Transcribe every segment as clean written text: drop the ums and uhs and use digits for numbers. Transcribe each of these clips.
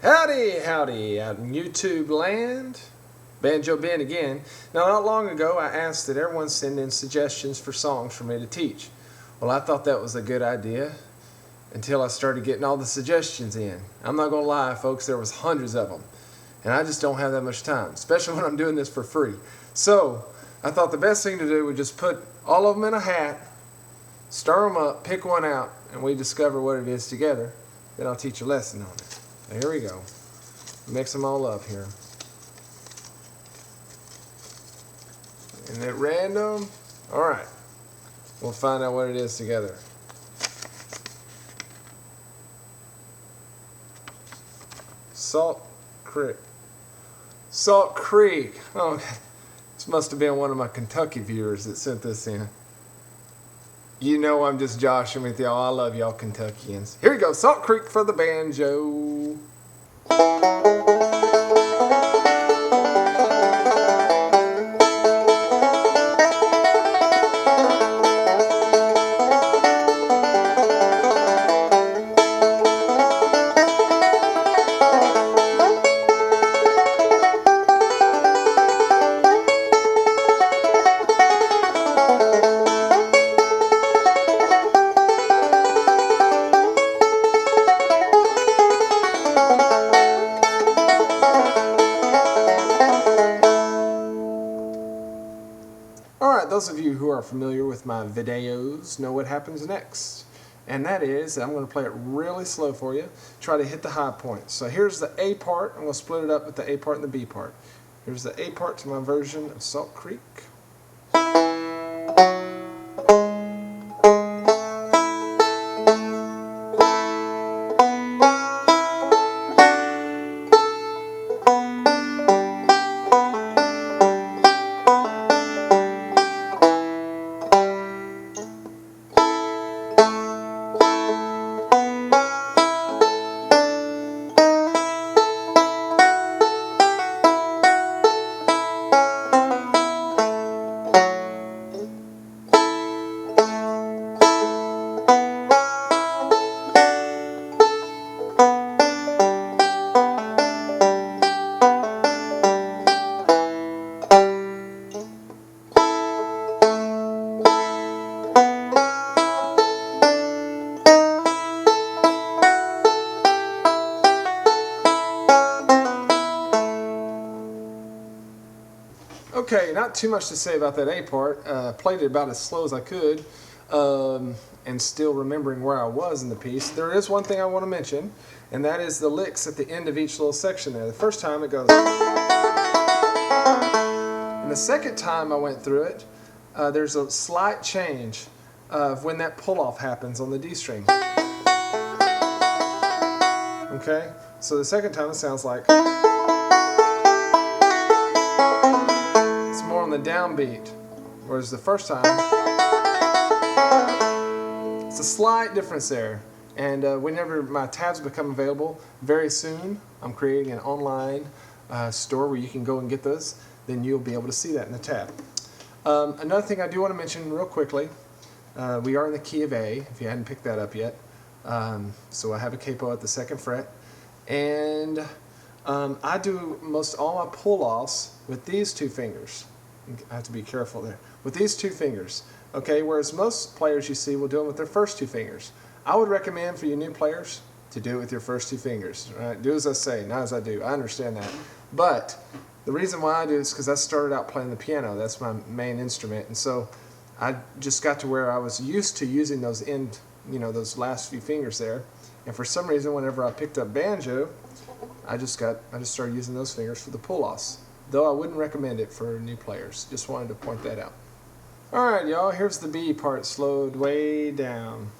Howdy, howdy, out in YouTube land. Banjo Ben again. Now, not long ago, I asked that everyone send in suggestions for songs for me to teach. Well, I thought that was a good idea until I started getting all the suggestions in. I'm not going to lie, folks, there was hundreds of them. And I just don't have that much time, especially when I'm doing this for free. So, I thought the best thing to do was just put all of them in a hat, stir them up, pick one out, and we discover what it is together. Then I'll teach a lesson on it. Here we go. Mix them all up here. And at random, all right. We'll find out what it is together. Salt Creek. Salt Creek. Oh, this must have been one of my Kentucky viewers that sent this in. You know I'm just joshing with y'all. I love y'all Kentuckians. Here we go. Salt Creek for the banjo. Those of you who are familiar with my videos know what happens next. And that is, I'm going to play it really slow for you. Try to hit the high points. So here's the A part. I'm going to split it up with the A part and the B part. Here's the A part to my version of Salt Creek. Okay, not too much to say about that A part. Played it about as slow as I could, and still remembering where I was in the piece. There is one thing I want to mention, and that is the licks at the end of each little section there. The first time it goes, and the second time I went through it, there's a slight change of when that pull-off happens on the D string. Okay, so the second time it sounds like more on the downbeat, whereas the first time it's a slight difference there. And whenever my tabs become available very soon, I'm creating an online store where you can go and get those. Then you'll be able to see that in the tab. Another thing I do want to mention real quickly, we are in the key of A, if you hadn't picked that up yet. So I have a capo at the 2nd fret, and I do most all my pull-offs with these two fingers. I have to be careful there. With these two fingers, okay, whereas most players you see will do them with their first two fingers. I would recommend for you new players to do it with your first two fingers. Right? Do as I say, not as I do. I understand that. But the reason why I do it is because I started out playing the piano. That's my main instrument. And so I just got to where I was used to using those those last few fingers there. And for some reason, whenever I picked up banjo, I just started using those fingers for the pull-offs. Though I wouldn't recommend it for new players. Just wanted to point that out. Alright, y'all, here's the B part slowed way down.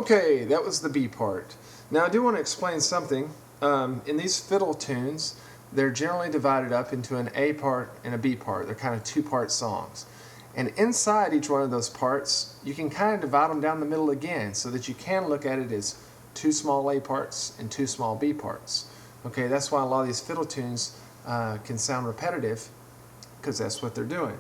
Okay, that was the B part. Now I do want to explain something. In these fiddle tunes, they're generally divided up into an A part and a B part. They're kind of two-part songs. And inside each one of those parts, you can kind of divide them down the middle again so that you can look at it as two small A parts and two small B parts. Okay, that's why a lot of these fiddle tunes can sound repetitive, because that's what they're doing.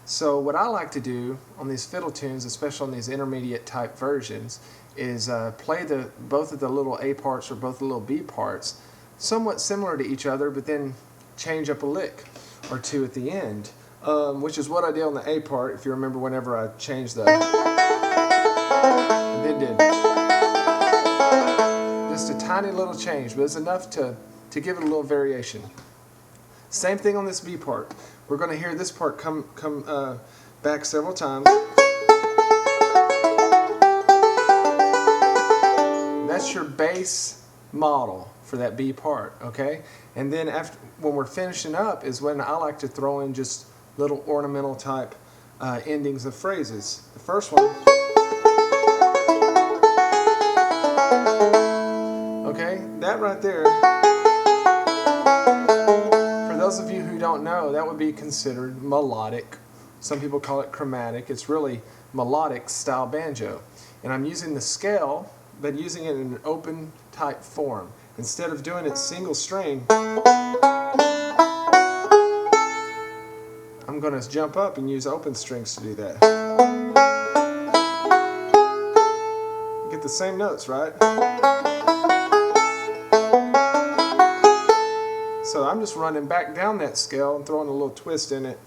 So what I like to do on these fiddle tunes, especially on these intermediate type versions, is play both of the little A parts or both of the little B parts somewhat similar to each other, but then change up a lick or two at the end, which is what I did on the A part, if you remember, whenever I changed the and then did just a tiny little change, but it's enough to give it a little variation. Same thing on this B part. We're going to hear this part come back several times. That's your bass model for that B part, okay? And then when we're finishing up is when I like to throw in just little ornamental type endings of phrases. The first one, okay, that right there, for those of you who don't know, that would be considered melodic. Some people call it chromatic. It's really melodic style banjo. And I'm using the scale, but using it in an open type form. Instead of doing it single string, I'm going to jump up and use open strings to do that. You get the same notes, right? So I'm just running back down that scale and throwing a little twist in it.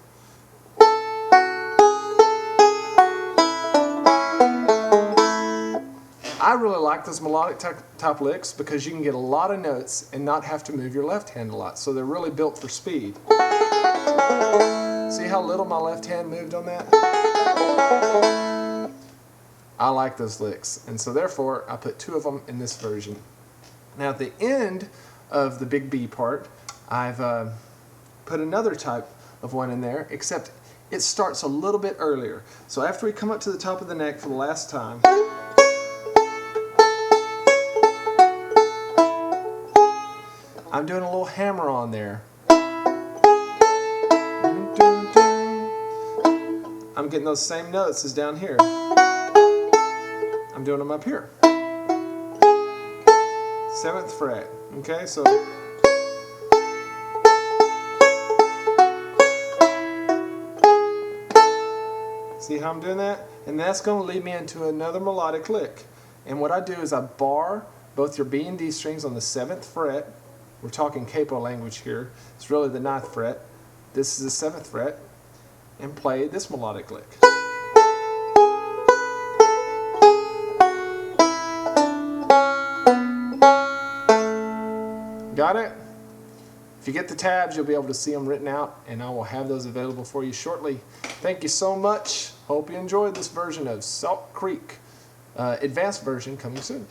I really like those melodic type licks because you can get a lot of notes and not have to move your left hand a lot. So they're really built for speed. See how little my left hand moved on that? I like those licks, and so therefore I put two of them in this version. Now at the end of the big B part, I've put another type of one in there, except it starts a little bit earlier. So after we come up to the top of the neck for the last time, I'm doing a little hammer on there. I'm getting those same notes as down here. I'm doing them up here. 7th fret. Okay, so see how I'm doing that? And that's going to lead me into another melodic lick. And what I do is I bar both your B and D strings on the 7th fret. We're talking capo language here. It's really the 9th fret. This is the 7th fret. And play this melodic lick. Got it? If you get the tabs, you'll be able to see them written out, and I will have those available for you shortly. Thank you so much. Hope you enjoyed this version of Salt Creek. Advanced version coming soon.